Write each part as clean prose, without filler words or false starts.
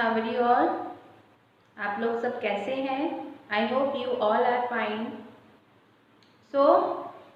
How are you all? आप लोग सब कैसे हैं? I hope you all are fine. So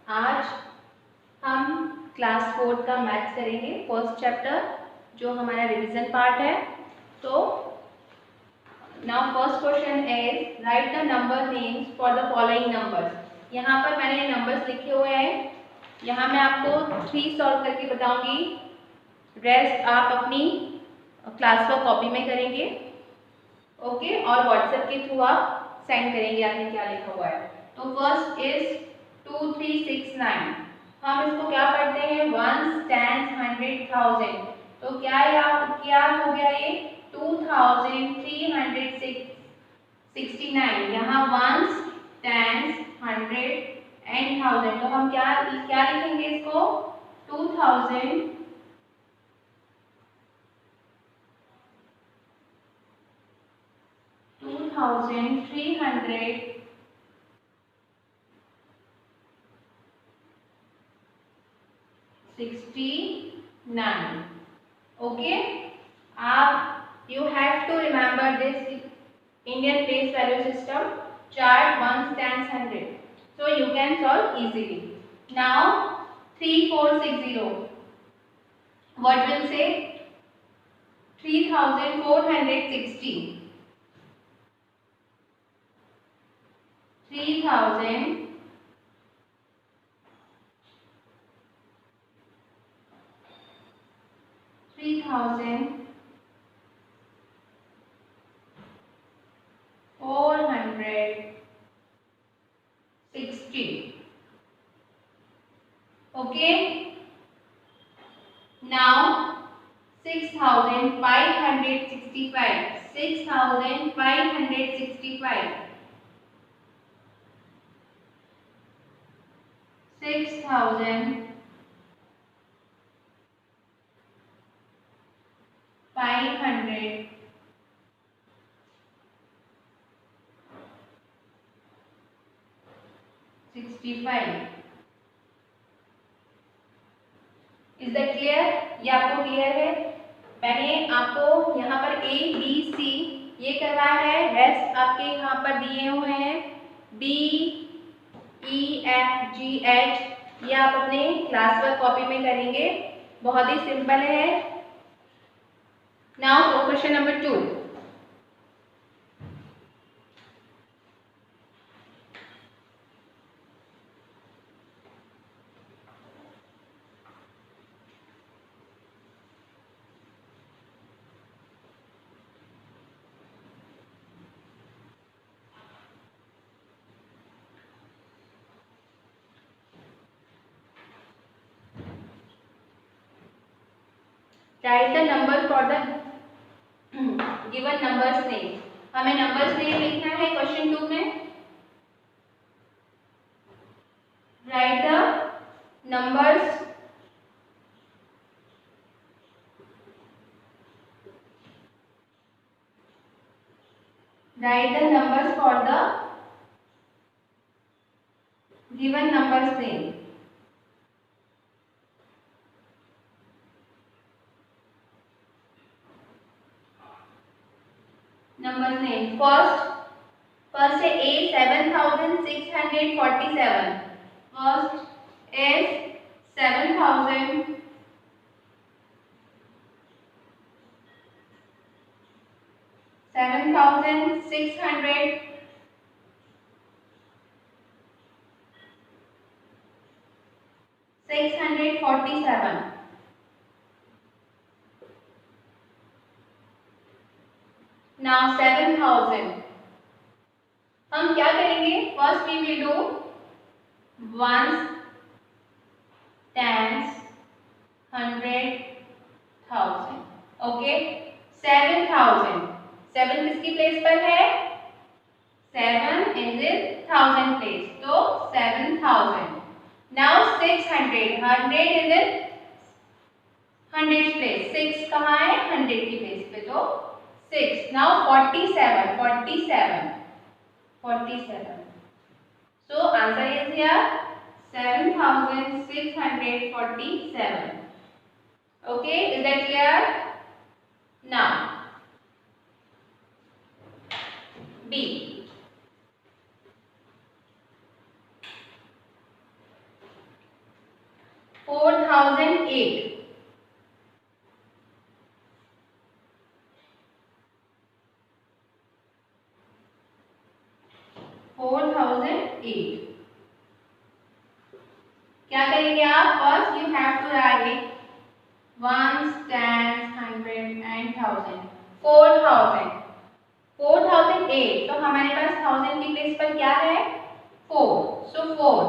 आज हम क्लास 4 का मैथ्स करेंगे, फर्स्ट चैप्टर जो हमारा रिवीजन पार्ट है। तो now first question is right the number names for the following numbers. यहाँ पर मैंने नंबर्स लिखे हुए हैं। यहाँ मैं आपको 3 सॉल्व करके बताऊंगी, रेस्ट आप अपनी क्लास वर्क कॉपी में करेंगे, ओके, और व्हाट्सएप के थ्रू आप सेंड करेंगे आपने क्या लिखा हुआ है। तो फर्स्ट इज 2369। हम इसको क्या पढ़ते हैं? Ones, tens, hundred, thousand. तो क्या हो गया ये 2369। यहाँ ones, tens, hundred and thousand. तो हम क्या लिखेंगे इसको? 2369 ओके। आप you have to remember this Indian place value system chart ones, tens, hundred, so you can solve easily. Now 3460, what will say? 3460, 3000 460, okay. Now 6565, 6565, 6565। Is that clear? ये आपको clear है? मैंने आपको यहाँ पर A B C ये करवाया है, रेस्ट आपके यहाँ पर दिए हुए हैं B E F G H, ये आप अपने क्लास वर्क कॉपी में करेंगे, बहुत ही सिंपल है। Now question number 2। Write the number for the given numbers name. हमें नंबर्स नेम लिखना है क्वेश्चन 2 में। राइट द नंबर्स फॉर द गिवन नंबर्स नेम। नंबर नेम फर्स्ट है A 7647। First is 7647 647। Now 7000 हम क्या करेंगे? First we will do ones, tens, hundred, thousand, okay. 7000, 7 किसकी प्लेस पर है? 7 इज इन 1000 प्लेस, तो 7000। नाउ 600, 100 इज इन 100 प्लेस, 6 कहाँ है? 100 की प्लेस पे, तो 6। Now 47. So answer is here 7647. Okay, is that clear? Now B. 4008 4008 क्या करेंगे आप? First you have to write ones, tens, hundred and thousand. 4008 तो हमारे पास 1000 की प्लेस पर क्या है? 4, सो 4।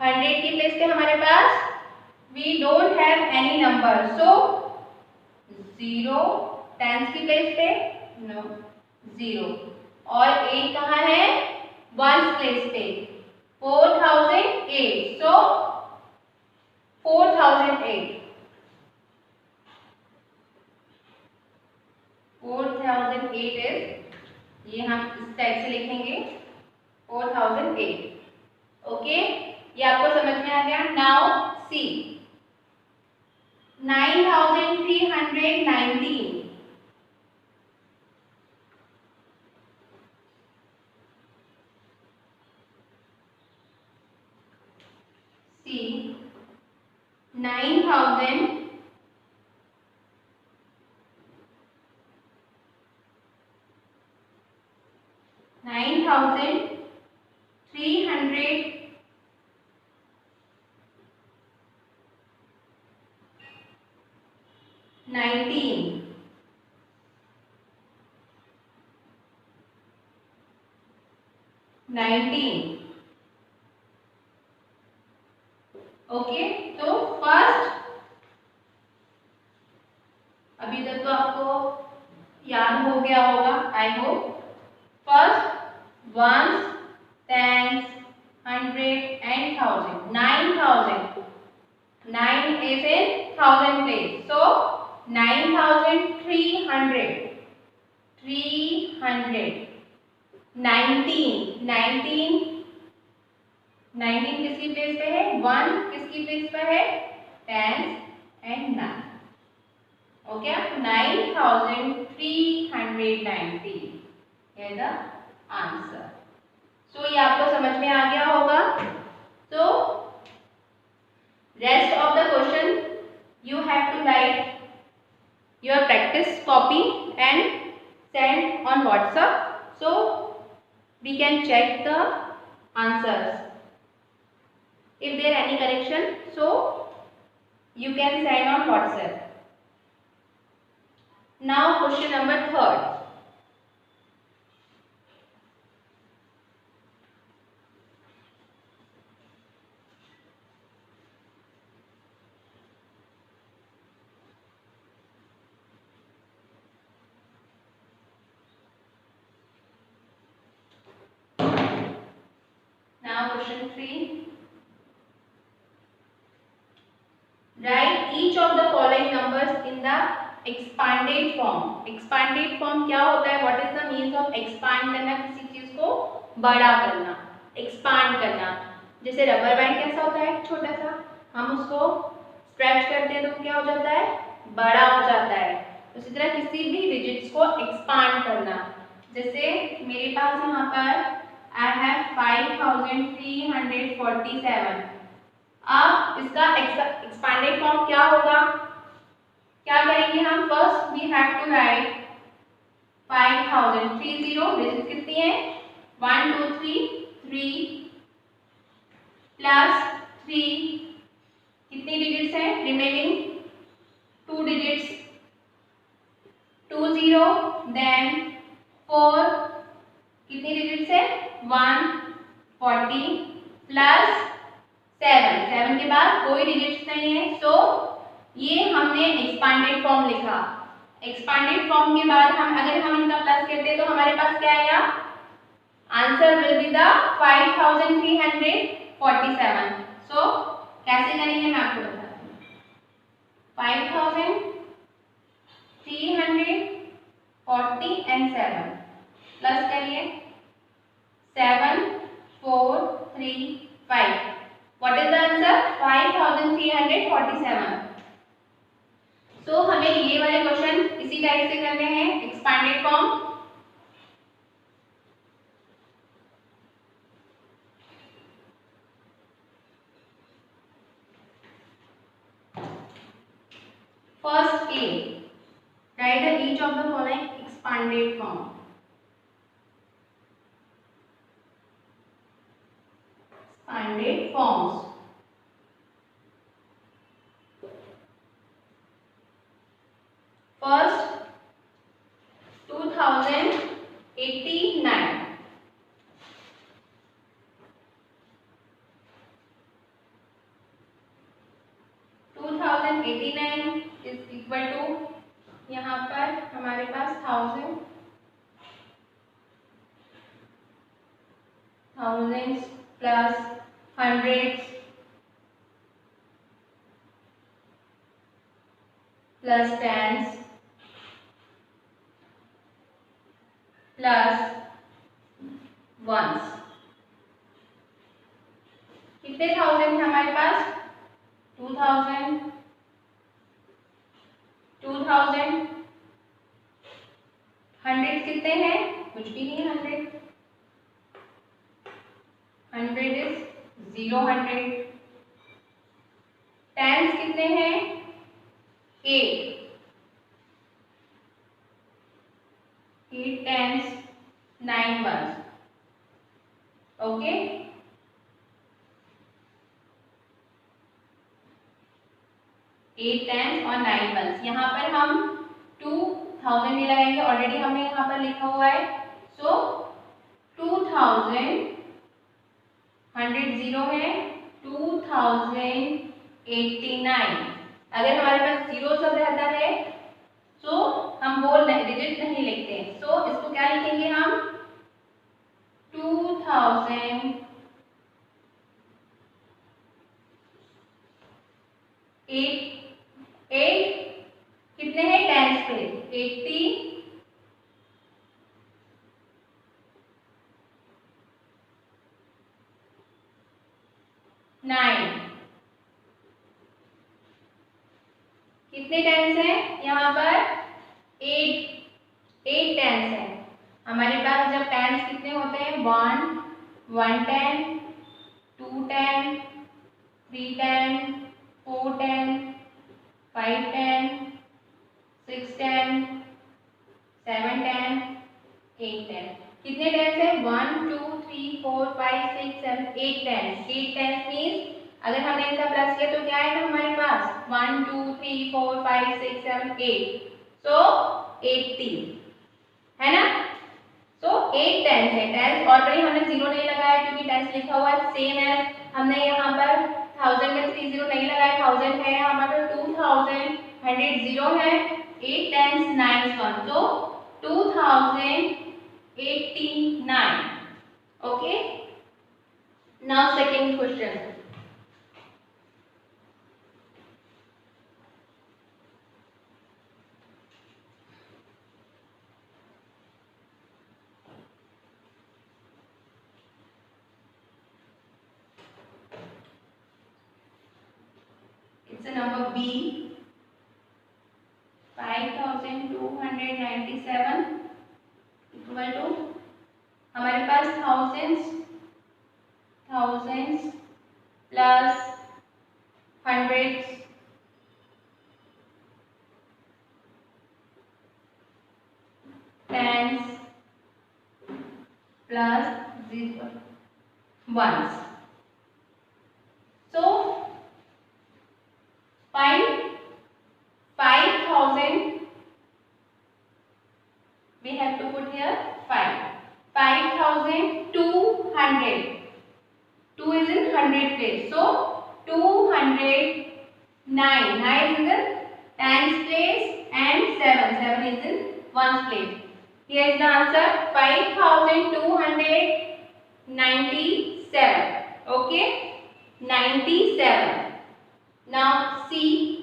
100 की प्लेस पे हमारे पास we don't have any number, so 0। Tens की प्लेस पे नो 0, और 8 कहाँ है? वंस प्लेस पे 4008, सो 4008 इज, ये हम इस टाइप से लिखेंगे 4008। ओके, ये आपको समझ में आ गया। Now C 9319, C 9000 9300 19 19। ओके, तो फर्स्ट अभी तक तो आपको याद हो गया होगा, I hope. First ones, tens, 100 and 1000। 9000, 9 is in 1000 place, so 9300 300। 19 किसकी प्लेस पे है? 1 किसकी प्लेस पे है? Tens and 9। Okay, 9390 is the answer। So ये आपको समझ में आ गया होगा। तो rest of the question you have to write your practice copy and send on WhatsApp, so we can check the answers. If there any correction, so you can send on WhatsApp. Now question number 3rd. Now question 3. Write each of the following numbers in the expanded form. Expanded form क्या होता है? What is the means of expand करना? किसी चीज को बड़ा करना, expand करना। जैसे रबर बैंड कैसा होता है? छोटा सा, हम उसको स्ट्रेच करते हैं तो क्या हो जाता है? बड़ा हो जाता है। उसी तरह किसी भी डिजिट्स को एक्सपांड करना। जैसे मेरे पास यहाँ पर I have 5347। अब इसका एक्सपांडेड फॉर्म क्या होगा? क्या करेंगे हम? First we have to write 5000 30 digit कितनी है? 1 2 3 3 प्लस 3 कितनी डिजिट्स हैं? रिमेनिंग 2 डिजिट्स 20, देन 4 कितनी डिजिट्स है? 140 प्लस 7 के बाद कोई डिजिट्स नहीं है, सो ये हमने एक्सपांडेड फॉर्म लिखा। एक्सपांडेड फॉर्म के बाद अगर हम इनका प्लस करते हैं तो हमारे पास क्या आएगा? Answer will be the 5347। सो कैसे करेंगे मैं आपको बताती हूँ। 5340 एंड 7 प्लस करिए 7 4 3 5। What is the answer? 5347। तो हमें ये वाले क्वेश्चन इसी टाइप से करने हैं, expanded form. A. Write each of the following expanded form. Expanded forms. First, 2089. 2089 is equal to, यहाँ पर हमारे पास 1000, thousands plus hundreds plus tens plus ones. कितने थाउजेंड है हमारे पास? 2000, 2000. हंड्रेड कितने हैं? कुछ भी नहीं. 100 इज 0. 100. टेंस कितने हैं? 8. 8 टेंस, 9 वंस. ओके. 8 टेंस और 9 वंस. यहाँ पर हम 2000 नहीं लगाएंगे, ऑलरेडी हमने यहाँ पर लिखा हुआ है. सो 2000, 100 जीरो है, 2089. अगर हमारे पास जीरो सब रहता है सो हम वो डिजिट नहीं लिखते. सो इसको क्या लिखेंगे हम? 2008. कितने हैं टेंस पे? 89. कितने टेंस हैं यहाँ पर? 8 टेंस हैं हमारे पास. जब टेंस कितने होते हैं? 1 10, 2 10, 3 10, 4 10, 5 10, 6 10, 7 10, 8 10. कितने टेंस हैं? 1 2 3 4 5 6 7 8 टेंस. 8 टेंस मीन्स अगर हमने इनका प्लस किया तो क्या आएगा हमारे पास? 1 2 3 4 5 6 7 8. सो 80 है ना. सो 8 टेंस है. टेंस ऑलरेडी हमने जीरो नहीं लगाया क्योंकि टेंस लिखा हुआ है. सेम है, हमने यहाँ पर 1000 में 3 जीरो नहीं लगाया. 1000 है हमारा. 2000, 100 जीरो है. 8 tens 9 1. So 2089. Okay. Now second question. It's a number B. 5297 equal to, हमारे पास thousands plus hundreds tens plus ones. So 5000 we have to put here 5. 5200. 2 is in 100 place. So 209. 9 is in the tens place and 7 is in ones place. Here is the answer 5297. Okay, 97. Now see.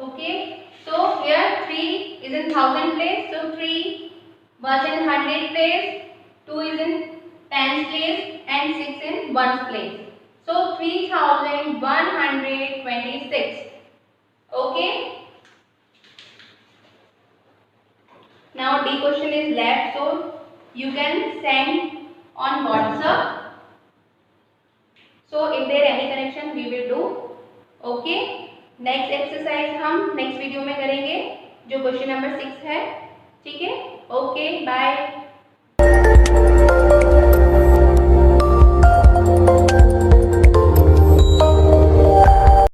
Okay, so here 3 is in 1000 place, so 3 was in 100 place, 2 is in tens and 6 in ones place. So 3126. Okay. Now D question is left, so you can send on WhatsApp. So if there any correction we will do. Okay. Next exercise हम next video में करेंगे जो question number 6 है. ठीक है. Okay bye.